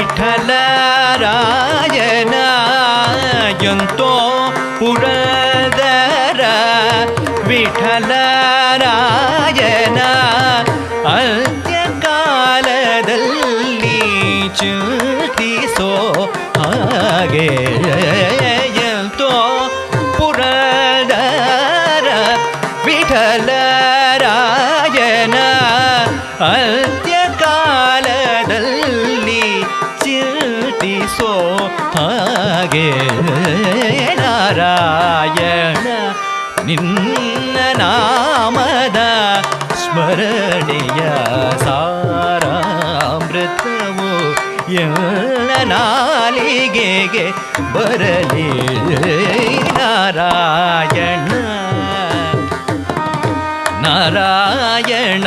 ವಿಠಲರಾಯನ ಎಂತೋ ಪುರದರ ವಿಠಲರಾಯನ ಅಂತ್ಯಕಾಲದಲ್ಲಿ ಚಿಂತಿಸೋ ಹಾಗೆ ಎಂತೋ ಪುರದರ ವಿಠಲರಾಯನ ಅಂತ್ಯಕಾಲದಲ್ಲಿ ಚಿಂತಿಸೋ ಹಾಗೆ ನಾರಾಯಣ ನಿನ್ನ ನಾಮದ ಸ್ಮರಣೆಯ ಸಾರಾಮೃತವು ಎಲ್ಲ ನಾಲಿಗೆಗೆ ಬರಲಿ ನಾರಾಯಣ ನಾರಾಯಣ